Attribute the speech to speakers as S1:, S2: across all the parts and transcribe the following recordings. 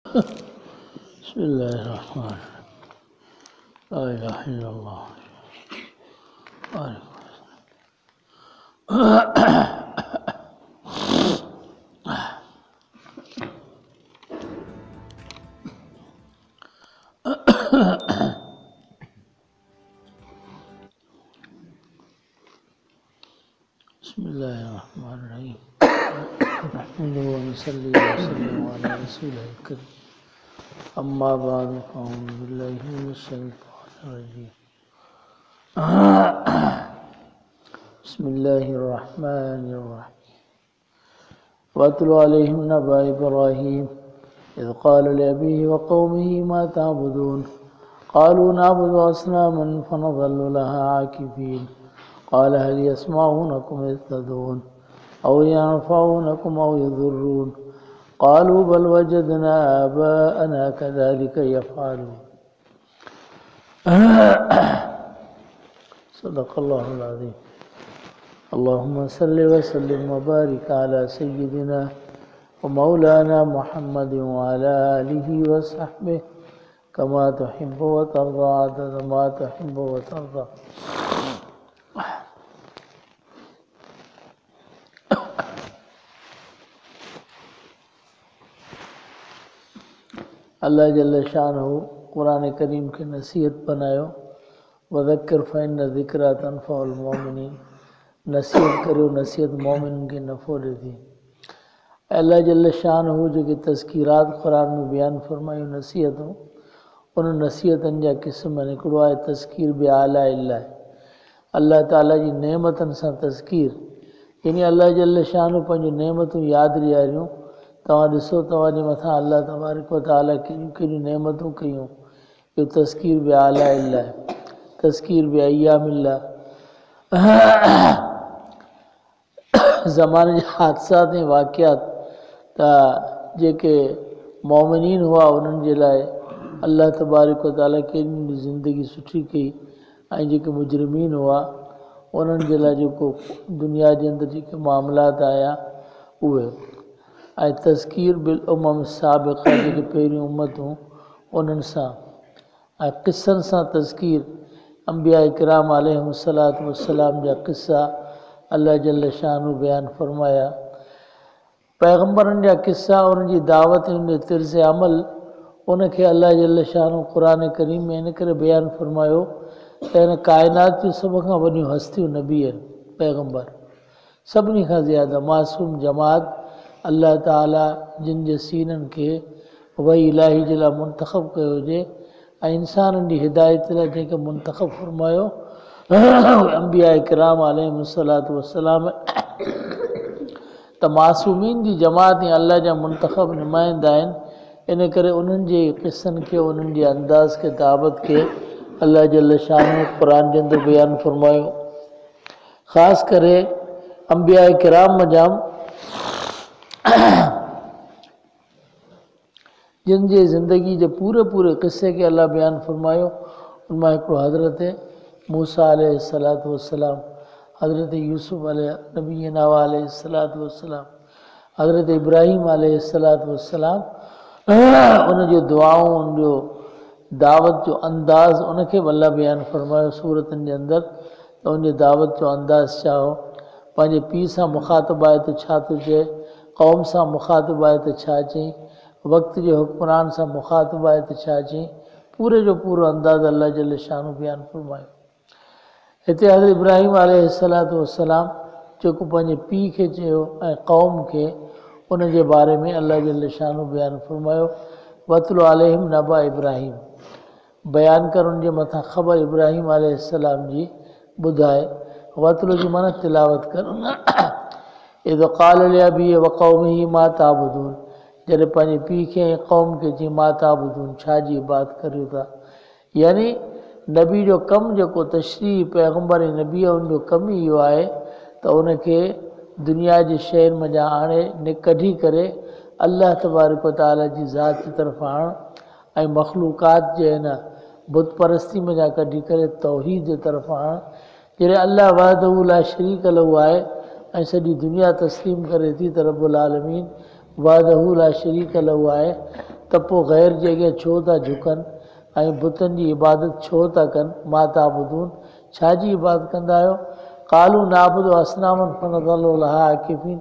S1: बिस्मिल्लाहिर्रहमानिर्रहीम। ला इलाहा इल्लल्लाह। बिस्मिल्लाहिर्रहमानिर्रहीम। नहमदुहु व नसल्ली व नसल्लिमु अला रसूलिहिल करीम। अम्मा बाद फ़अऊज़ु बिल्लाहि मिनश शैतानिर रजीम। बिस्मिल्लाहिर्रहमानिर्रहीम। वत्लु अलैहिम नबअ इब्राहीम इज़ क़ाल लिअबीहि व क़ौमिहि मा तअबुदून क़ालू नअबुदु असनामन फ़नज़ल्लु लहा आकिफ़ीन क़ाल हल यस्मऊनकुम इज़ तदऊन औ यनफ़ऊनकुम औ यज़ुर्रून क़ालू बल वजदना आबाअना कज़ालिक यफ़अलून। सदक़ल्लाहुल अज़ीम। अल्लाहुम्मा सल्लि व सल्लिम व बारिक अला सय्यिदिना व मौलाना मुहम्मदिन व अला आलिहि व सहबिहि कमा तुहिब्बु व तर्ज़ा अदद मा तुहिब्बु व तर्ज़ा। अल्लाह जल्ल शानहू कुरान करीम खे नसीहत बनायो। वज़क्किर फ़इन्न ज़िक्रा तनफ़उल मोमिनीन। नसीहत करियो, नसीहत मोमिन खे नफ़ो ॾिए। अल्लाह जल्ल शानहू जेके तज़कीरात क़ुरान में बयानु फ़रमायूं नसीहतूं, उन नसीहतनि जा क़िस्म हिकिड़ो आहे तज़कीर बि आला इल्लाह। अल्लाह ताला जी नेमतनि सां तज़कीर, यानी अल्लाह जल्ल शानहू पंहिंजूं नेमतूं यादि ॾियारियूं। तव्हां ॾिसो तव्हांजे मथां अल्लाह तबारक व तआला कहिड़ियूं कहिड़ियूं नेमतूं कयूं। इहो तज़कीर बि आला इल्लाह, तज़कीर बि अय्यामिल्लाह। ज़माने जा हादसात ऐं वाक़ियात त जेके मोमिनीन हुआ उन्हनि जे लाइ अल्लाह तबारक व तआला केॾी ज़िंदगी सुठी कई, ऐं जेके मुजरिमीन हुआ उन्हनि जे लाइ जेको दुनिया जे अंदरि जेके मामलात आया उहे, ऐं तज़कीर बिल उमम साबिक़ा जेके पहिरियूं उम्मतूं उन्हनि सां, ऐं क़िस्सनि सां तज़कीर। अंबिया इकराम अलैहिमुस्सलातु वस्सलाम जा क़िस्सा अल्लाह जल्ल शानहू बयानु फ़रमाया। पैगम्बरनि जा क़िस्सा, उन्हनि जी दावत, उन तिर्ज़ अमल, उनखे अल्लाह जल्ल शानहू क़ुरान करीम में इन करे बयानु फ़रमायो त हिन काइनात जूं सभ खां वॾियूं हस्तियूं नबी आहिनि, पैगम्बर। सभिनी खां ज़्यादा मासूम जमात अल्लाह ताला जिन जे सीननि खे वही इलाही जे लाइ मुंतख़ब कयो हुजे, ऐं इंसाननि जी हिदायत लाइ जंहिंखे मुंतख़ब फ़रमायो, अंबिया इकराम अलैहिमुस्सलातु वस्सलाम। त मासूमीन जी जमात ऐं अल्लाह जा मुंतख़ब नुमाइंदा आहिनि। इन करे उन्हनि जे क़िस्सनि खे, उन्हनि जे अंदाज़ खे, दावत खे अल्लाह जल्ल शानहू क़ुरान जे अंदरि बयानु फ़रमायो। ख़ासि करे अंबिया किराम जाम जिन जे ज़िंदगी जे पूरे पूरे क़िस्से खे अल्लाह बयानु फ़रमायो। उन मां हिकिड़ो हज़रत मूसा अलैहिस्सलातु वस्सलाम, हज़रत यूसुफ नबीना अलैहिस्सलातु वस्सलाम, हज़रत इब्राहीम अलैहिस्सलातु वस्सलाम। उन जो दुआऊं, उन जो दावत जो अंदाज़, उनखे बि अल्लाह बयानु फ़रमायो सूरतनि जे अंदरि। त उन जे दावत जो अंदाज़ छा हो, पंहिंजे पीउ सां मुख़ातिब आहे त छा थो चए, क़ौम सां मुख़ातिब आहे त छा चई, वक़्त जे हुक्मरान सां मुख़ातिब आहे त छा चई, पूरे जो पूरो अंदाज़ अल्लाह जल्ल शानहू बयानु फ़रमायो। हिते हज़रत इब्राहीम अलैहिस्सलातु वस्सलाम जेको पंहिंजे पीउ खे चयो ऐं क़ौम खे, उन जे बारे में अल्लाह जल्ल शानहू बयानु फ़रमायो। वत्लु अलैहिम नबअ इब्राहीम, बयानु कर उन जे मथां ख़बर इब्राहीम अलैहिस्सलाम जी, ॿुधाए। वत्लु जी माना तिलावत कर। इज़ क़ाल लिअबीहि व क़ौमिहि मा तअबुदून, जॾहिं पंहिंजे पीउ खे ऐं क़ौम खे चई मा तअबुदून, छा जी इबादत करियो था। यानी नबी जो कमु जेको तशरीह पैगम्बर ऐं नबी आहे, उनजो कमु इहो आहे त उनखे दुनिया जी शयुनि मञा आणे कढी करे अल्लाह तबारक व तआला जी ज़ात जी तरफ़ आणु, ऐं मख़लूक़ात जे हिन बुत परस्ती मञा कढी करे तौहीद जे तरफ़ आणु। जॾहिं अल्लाह वहदहू ला शरीक लहू आहे ऐं सॼी दुनिया तस्लीम करे थी त रब्बुल आलमीन वहदहू ला शरीक लहू आहे, त त पोइ ग़ैर जे अॻियां छो था झुकनि ऐं बुतनि जी इबादत छो था कनि। मा ताबुदून, छा जी इबादत कंदा आहियो। कालू नाबुदु असनामन फनज़ल्लु लहा आकिफीन,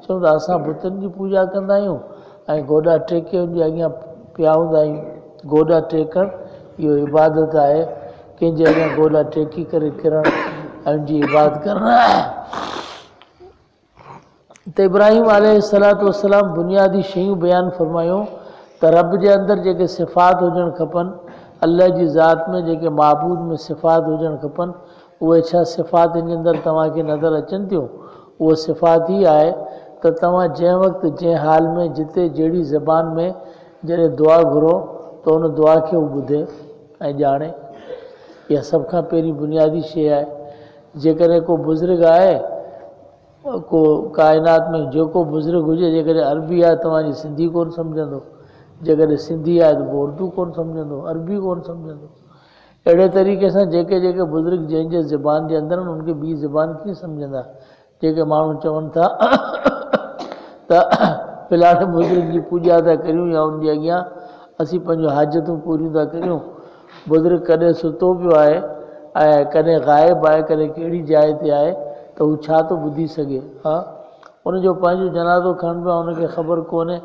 S1: चऊं था असां बुतनि जी पूॼा कंदा आहियूं ऐं गोॾा टेके उनजे अॻियां पिया हूंदा आहियूं। गोॾा टेकणु इहो इबादत आहे, कंहिंजे अॻियां गोॾा टेकी करे किरणु ऐं उनजी इबादत करणु। त इब्राहिम अलैहिस्सलातु वस्सलाम बुनियादी शयूं बयानु फरमायूं त रब जे अंदरि जेके सिफ़ात हुजणु खपनि, अल्लाह जी ज़ात में जेके माबूद में सिफ़ात हुजणु खपनि, उहे छा सिफ़ात इन जे अंदरि तव्हांखे नज़र अचनि थियूं। उहा सिफ़ात ई आहे त तव्हां जंहिं वक़्तु जंहिं हाल में जिते जहिड़ी ज़बान में जॾहिं दुआ घुरो त उन दुआ खे उहो ॿुधे ऐं ॼाणे। इहा सभ खां पहिरीं बुनियादी शइ आहे। जेकॾहिं को बुज़ुर्ग आहे, को काइनात में जेको बुज़ुर्ग हुजे, जेकॾहिं अरबी आहे तव्हांजी सिंधी कोन सम्झंदो, जेकॾहिं सिंधी आहे त पोइ उर्दू कोन सम्झंदो, अरबी कोन सम्झंदो। अहिड़े तरीक़े सां जेके जेके बुज़ुर्ग जंहिंजे ज़बान जे अंदरि आहिनि उनखे ॿी ज़बान कीअं सम्झंदा। जेके माण्हू चवनि था त फिलहाल बुज़ुर्ग जी पूॼा था करियूं या उनजे अॻियां असीं पंहिंजूं हाजतूं पूरियूं था करियूं। बुज़ुर्ग कॾहिं सुतो पियो आहे ऐं कॾहिं ग़ाइबु आहे, कॾहिं कहिड़ी जाइ ते आहे, त हू छा थो ॿुधी सघे। हा, उनजो पंहिंजो जनाज़ो खणणु पियो, उनखे ख़बर कोन्हे।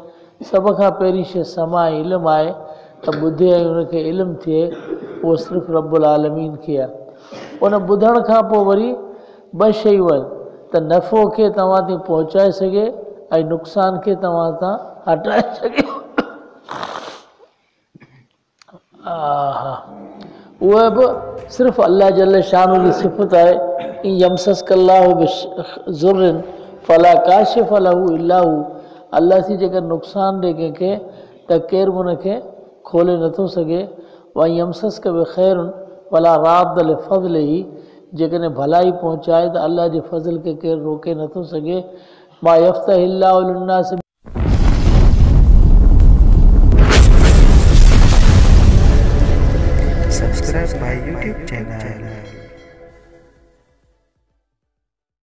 S1: सभ खां पहिरीं शइ समा इल्मु आहे त ॿुधे ऐं उनखे इल्मु थिए, उहो सिर्फ़ु रब्बुल आलमीन खे आहे। उन ॿुधण खां पोइ वरी ॿ शयूं आहिनि त नफ़ो खे तव्हां ताईं पहुचाए सघे ऐं नुक़सान खे तव्हां तां हटाए सघे। उहा बि सिर्फ़ु अल्लाह जल शान जी सिफ़त आहे। यमसस्कल्लाहु बिज़ुर्रिन फला काशिफ़ लहू इल्ला हू, अल्लाह थी जेकर नुक़सान ॾे कंहिंखे त केरु बि उनखे खोले नथो सघे। वई यमसस्क बिख़ैरुन फला राद लिफ़ज़लिही, जेकॾहिं भलाई पहुचाए त अल्लाह जे फज़ल खे केरु रोके नथो सघे। मा यफ़्तहिल्लाहु लिन्नास,
S2: subscribe my YouTube channel.